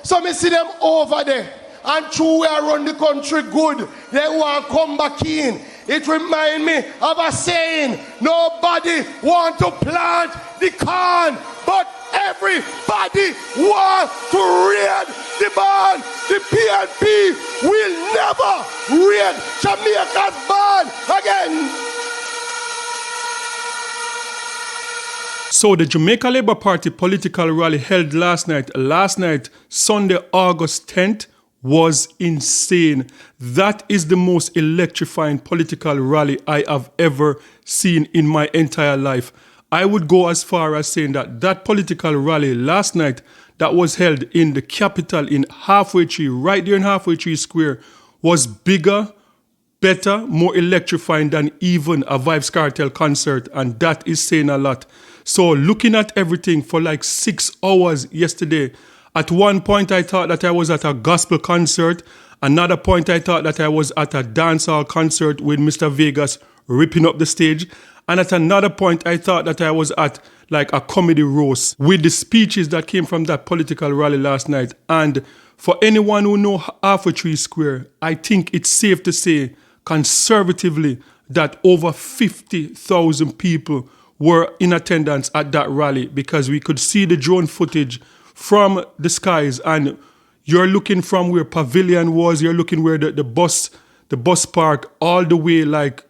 So me see them over there. And true we run the country good. They want to come back in. It reminds me of a saying, nobody want to plant the corn, but everybody want to raid the barn. The PNP will never raid Jamaica's barn again. So the Jamaica Labour Party political rally held last night, Sunday, August 10th, was insane. That is the most electrifying political rally I have ever seen in my entire life. I would go as far as saying that political rally last night that was held in the capital in Halfway Tree, right there in Halfway Tree Square, was bigger, better, more electrifying than even a Vybz Kartel concert, and that is saying a lot. So looking at everything for like 6 hours yesterday, at one point I thought that I was at a gospel concert. Another point I thought that I was at a dancehall concert with Mr. Vegas ripping up the stage. And at another point I thought that I was at like a comedy roast with the speeches that came from that political rally last night. And for anyone who know Halfway Tree Square, I think it's safe to say conservatively that over 50,000 people were in attendance at that rally, because we could see the drone footage from the skies, and you're looking from where Pavilion was, you're looking where the bus park, all the way like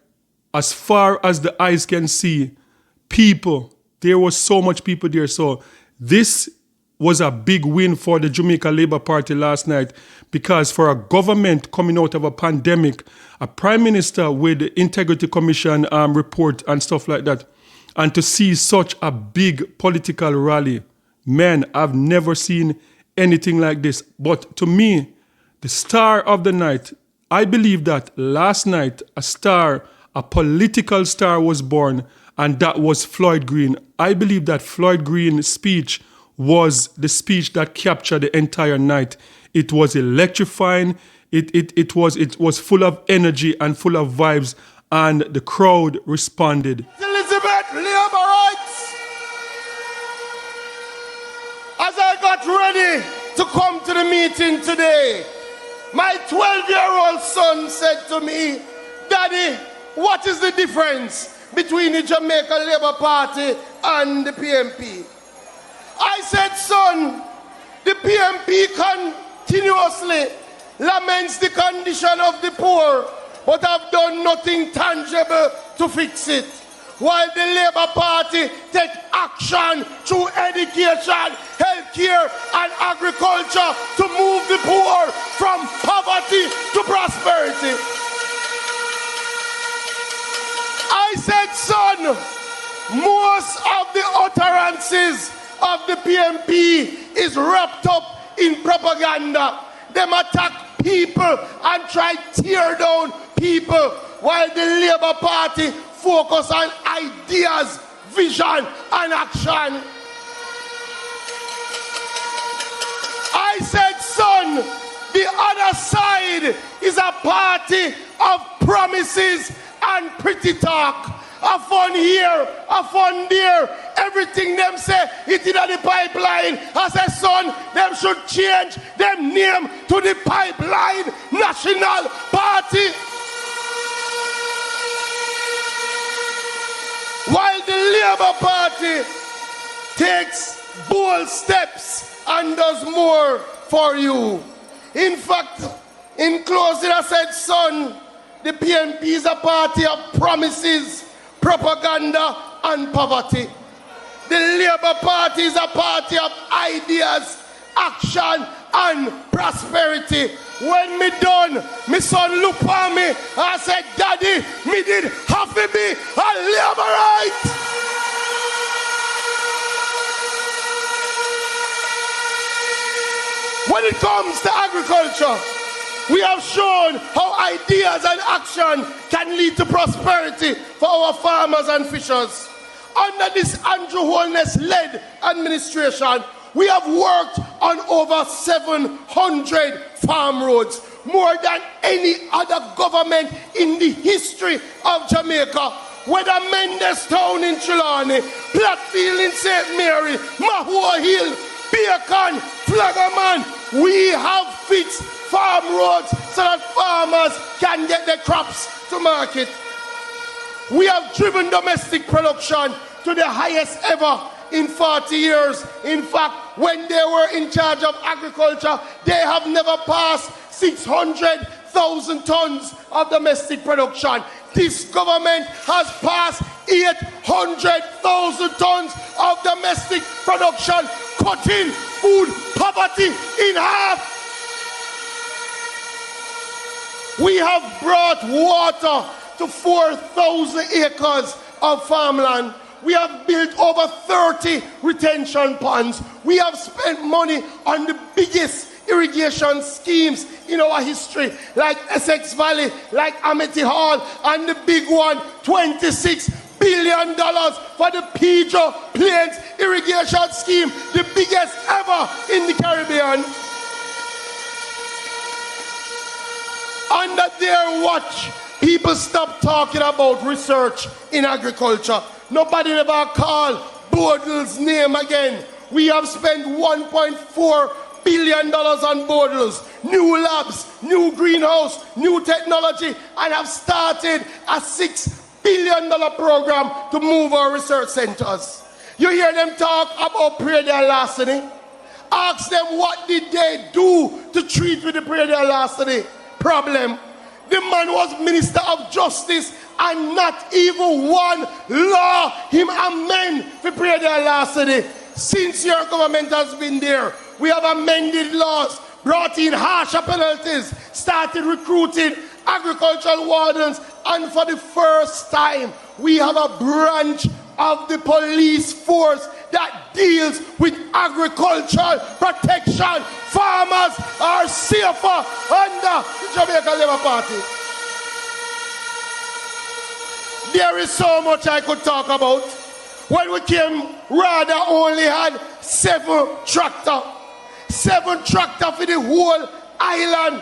as far as the eyes can see, people. There was so much people there. So this was a big win for the Jamaica Labour Party last night, because for a government coming out of a pandemic, a prime minister with the Integrity Commission report and stuff like that, and to see such a big political rally, man, I've never seen anything like this. But to me, the star of the night, I believe that last night a political star was born, and that was Floyd Green. I believe that Floyd Green's speech was the speech that captured the entire night. It was electrifying, it was full of energy and full of vibes, and the crowd responded. Elizabeth, Labour rights! As I got ready to come to the meeting today, my 12-year-old son said to me, Daddy, what is the difference between the Jamaica Labour Party and the PNP? I said, son, the PNP continuously laments the condition of the poor, but have done nothing tangible to fix it. While the Labour Party take action through education, healthcare and agriculture to move the poor from poverty to prosperity. I said, son, most of the utterances of the PNP is wrapped up in propaganda. Them attack people and try to tear down people, while the Labour Party focus on ideas, vision, and action. I said, son, the other side is a party of promises and pretty talk. A fun here, a fun there. Everything them say, it in the pipeline. I said, son, them should change them name to the Pipeline National Party. While the Labour Party takes bold steps and does more for you. In fact, in closing, I said, son, the PNP is a party of promises, propaganda, and poverty. The Labour Party is a party of ideas, action, and prosperity. When me done, my son looked at me and I said, Daddy, me did have to be a Labourite. When it comes to agriculture, we have shown how ideas and action can lead to prosperity for our farmers and fishers. Under this Andrew Holness-led administration, we have worked on over 700 farm roads, more than any other government in the history of Jamaica. Whether Mendestown in Trelawney, Plattfield in St. Mary, Mahua Hill, Bacon, Flaggerman, We have fixed farm roads so that farmers can get their crops to market. We have driven domestic production to the highest ever in 40 years. In fact, when they were in charge of agriculture, they have never passed 600,000 tons of domestic production. This government has passed 800,000 tons of domestic production, cutting food poverty in half. We have brought water to 4,000 acres of farmland. We have built over 30 retention ponds. We have spent money on the biggest irrigation schemes in our history, like Essex Valley, like Amity Hall, and the big one, $26 billion for the Pedro Plains irrigation scheme, the biggest ever in the Caribbean. Under their watch, people stopped talking about research in agriculture. Nobody ever called Bodle's name again. We have spent $1.4 billion on Bodle's, new labs, new greenhouse, new technology, and have started a $6 billion program to move our research centers. You hear them talk about perennial larceny? Ask them what did they do to treat with the perennial larceny problem. The man was Minister of Justice and not even one law him amend for perennial larceny. Since your government has been there, we have amended laws, brought in harsher penalties, started recruiting agricultural wardens, and for the first time, we have a branch of the police force that deals with agricultural protection. Farmers are safer under the Jamaica Labour Party. There is so much I could talk about. When we came, Rada only had 7 tractors. 7 tractors for the whole island.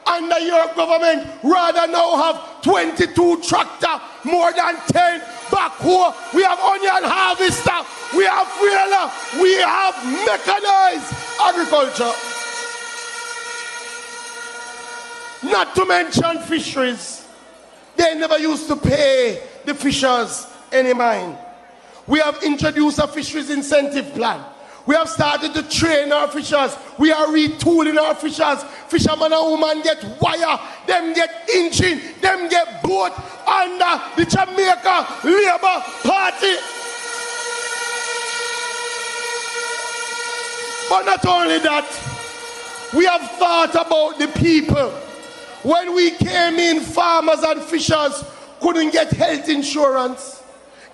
Under your government, Rada now have 22 tractors, more than 10 backhoe. We have onion harvester, we have trailer, we have mechanized agriculture. Not to mention fisheries. They never used to pay the fishers any mind. We have introduced a fisheries incentive plan. We have started to train our fishers. We are retooling our fishers. Fishermen and women get wire, them get engine, them get boat under the Jamaica Labour Party. But not only that, we have thought about the people. When we came in, farmers and fishers couldn't get health insurance.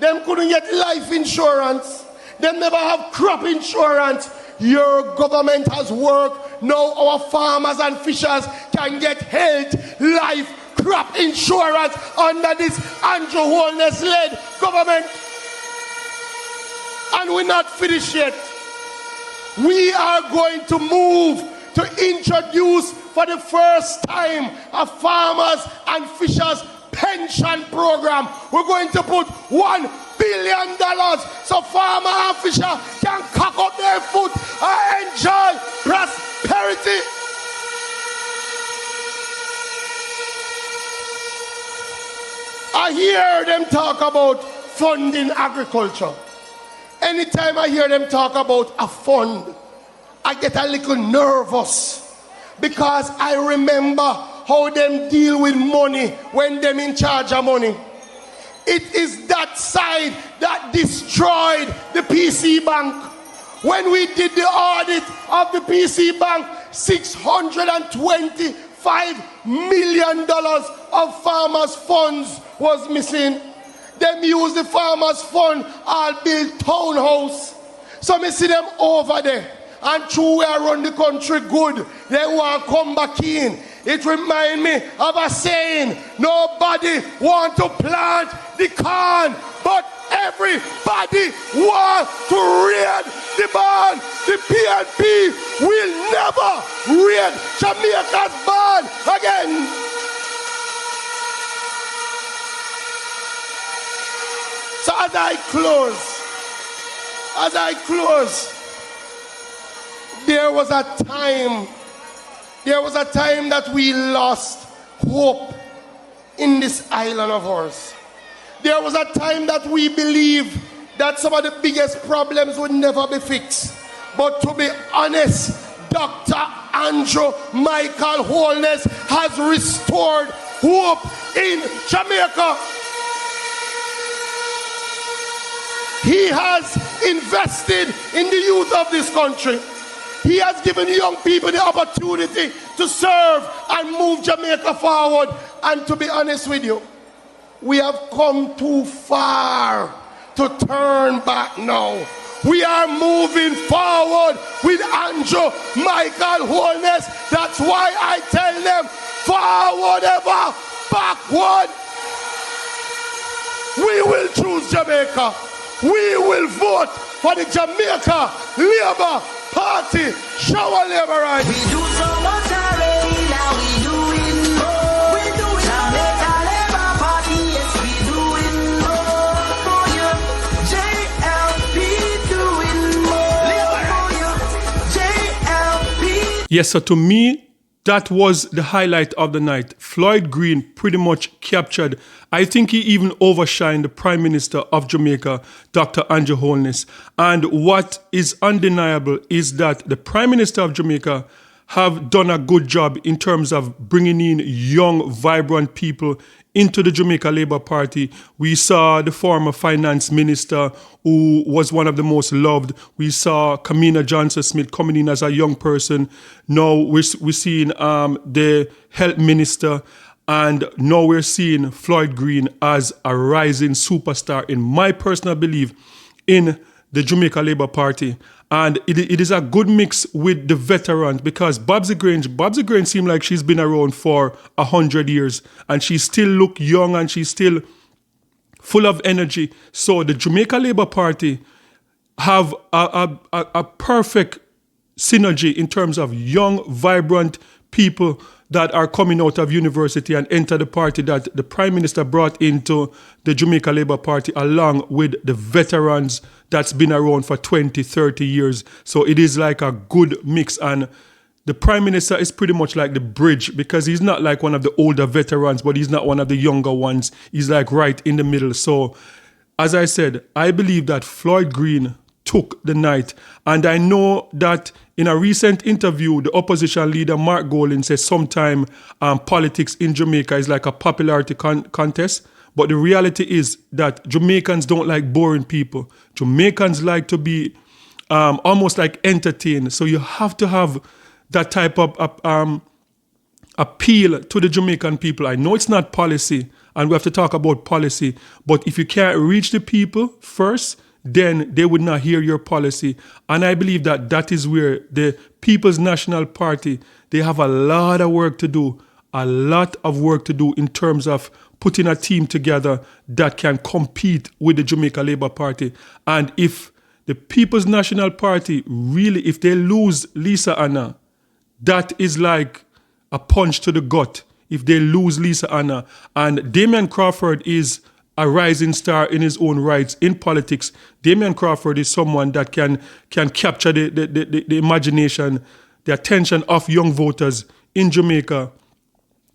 Them couldn't get life insurance. They never have crop insurance. Your government has worked. Now our farmers and fishers can get health, life, crop insurance under this Andrew Holness-led government. And we're not finished yet. We are going to move to introduce for the first time a farmers and fishers pension program. We're going to put $1 billion so farmer and fisher can cock up their foot and enjoy prosperity. I hear them talk about funding agriculture. Anytime I hear them talk about a fund, I get a little nervous because I remember how them deal with money when them in charge of money. It is that side that destroyed the PC Bank. When we did the audit of the PC Bank, $625 million of farmers' funds was missing. Them use the farmers' fund and build townhouse. So me see them over there. And true we run the country good, they want to come back in. It reminds me of a saying, nobody want to plant the corn, but everybody want to raid the barn. The PNP will never raid Jamaica's barn again. So as I close, there was a time There was a time that we lost hope in this island of ours. There was a time that we believed that some of the biggest problems would never be fixed. But to be honest, Dr. Andrew Michael Holness has restored hope in Jamaica. He has invested in the youth of this country. He has given young people the opportunity to serve and move Jamaica forward. And to be honest with you, we have come too far to turn back now. We are moving forward with Andrew Michael Holness. That's why I tell them, forward ever, backward. We will choose Jamaica. We will vote for the Jamaica Labour Party. Shower Labour right. We do so much already, now we doing more. We doing Jamaica Labour Party, yes we doing more for you. JLP doing more for you. JLP. Yes, so to me, that was the highlight of the night. Floyd Green pretty much captured. I think he even overshined the Prime Minister of Jamaica, Dr. Andrew Holness. And what is undeniable is that the Prime Minister of Jamaica have done a good job in terms of bringing in young, vibrant people into the Jamaica Labour Party. We saw the former finance minister who was one of the most loved. We saw Kamina Johnson-Smith coming in as a young person. Now we're seeing the health minister, and now we're seeing Floyd Green as a rising superstar, in my personal belief, in the Jamaica Labour Party. And it is a good mix with the veterans, because Babsy Grange seems like she's been around for 100 years and she still look young and she's still full of energy. So the Jamaica Labour Party have a perfect synergy in terms of young, vibrant people that are coming out of university and enter the party that the Prime Minister brought into the Jamaica Labour Party, along with the veterans that's been around for 20, 30 years. So it is like a good mix. And the Prime Minister is pretty much like the bridge, because he's not like one of the older veterans, but he's not one of the younger ones. He's like right in the middle. So as I said, I believe that Floyd Green took the night. And I know that in a recent interview, the opposition leader, Mark Golin, says sometime politics in Jamaica is like a popularity contest. But the reality is that Jamaicans don't like boring people. Jamaicans like to be almost like entertained. So you have to have that type of appeal to the Jamaican people. I know it's not policy, and we have to talk about policy. But if you can't reach the people first, then they would not hear your policy. And I believe that that is where the People's National Party, they have a lot of work to do, in terms of putting a team together that can compete with the Jamaica Labour Party. And if the People's National Party really, if they lose Lisa Anna, that is like a punch to the gut. If they lose Lisa Anna, and Damian Crawford is a rising star in his own rights in politics. Damian Crawford is someone that can capture the imagination, the attention of young voters in Jamaica.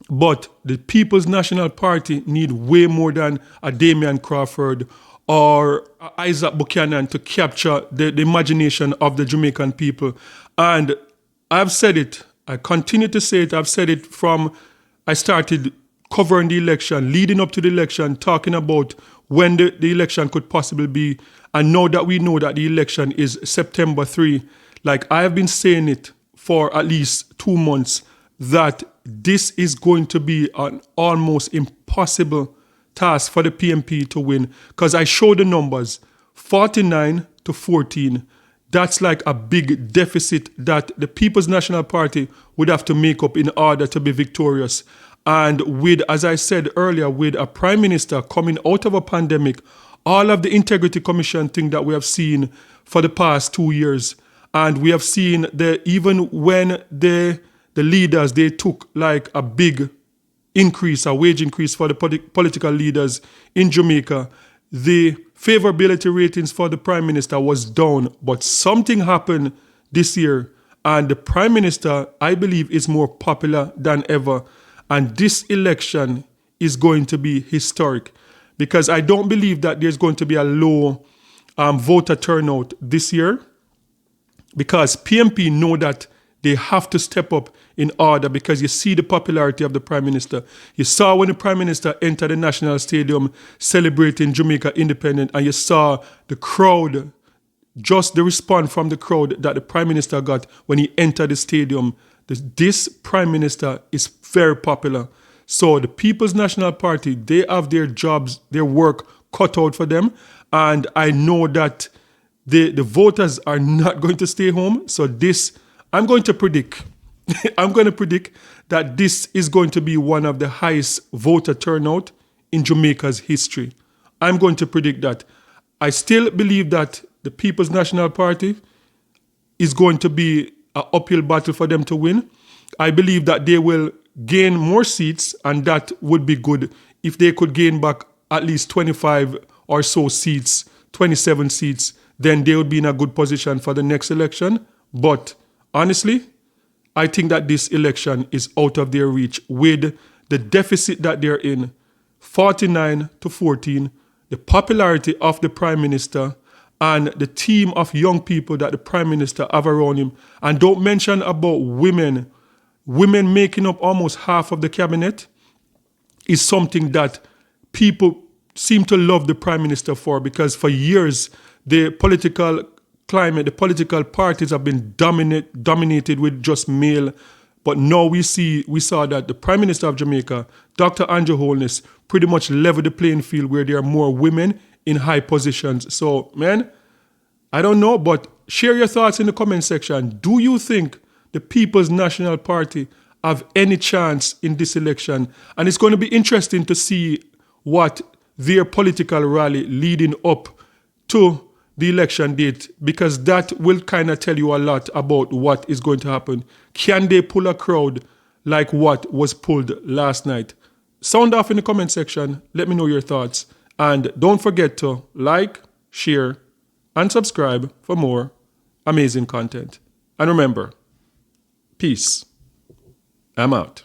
But the People's National Party need way more than a Damian Crawford or Isaac Buchanan to capture the imagination of the Jamaican people. And I've said it, I continue to say it, I've said it from I started covering the election, leading up to the election, talking about when the election could possibly be. And now that we know that the election is September 3, like I have been saying it for at least 2 months, that this is going to be an almost impossible task for the PNP to win. Because I showed the numbers, 49 to 14. That's like a big deficit that the People's National Party would have to make up in order to be victorious. And with, as I said earlier, with a Prime Minister coming out of a pandemic, all of the Integrity Commission thing that we have seen for the past 2 years, and we have seen that even when the leaders, they took like a big increase, a wage increase for the political leaders in Jamaica, the favorability ratings for the Prime Minister was down. But something happened this year, And the Prime Minister, I believe, is more popular than ever. And this election is going to be historic because I don't believe that there's going to be a low voter turnout this year because PMP know that they have to step up in order because you see the popularity of the Prime Minister. You saw when the Prime Minister entered the National Stadium celebrating Jamaica independence, and you saw the crowd, just the response from the crowd that the Prime Minister got when he entered the stadium. This Prime Minister is very popular. So the People's National Party, they have their jobs, their work cut out for them. And I know that the voters are not going to stay home. So this, I'm going to predict that this is going to be one of the highest voter turnout in Jamaica's history. I'm going to predict that. I still believe that the People's National Party is going to be an uphill battle for them to win. I believe that they will gain more seats, and that would be good if they could gain back at least 25 or so seats, 27 seats, then they would be in a good position for the next election. But honestly, I think that this election is out of their reach with the deficit that they're in, 49 to 14, the popularity of the Prime Minister, and the team of young people that the Prime Minister have around him. And don't mention about women. Women making up almost half of the cabinet is something that people seem to love the Prime Minister for, because for years the political climate, the political parties have been dominated with just male. But now we saw that the Prime Minister of Jamaica, Dr. Andrew Holness, pretty much leveled the playing field where there are more women in high positions. So, man, I don't know, but share your thoughts in the comment section. Do you think the People's National Party have any chance in this election? And it's going to be interesting to see what their political rally leading up to the election date, because that will kind of tell you a lot about what is going to happen. Can they pull a crowd like what was pulled last night? Sound off in the comment section. Let me know your thoughts. And don't forget to like, share, and subscribe for more amazing content. And remember, peace. I'm out.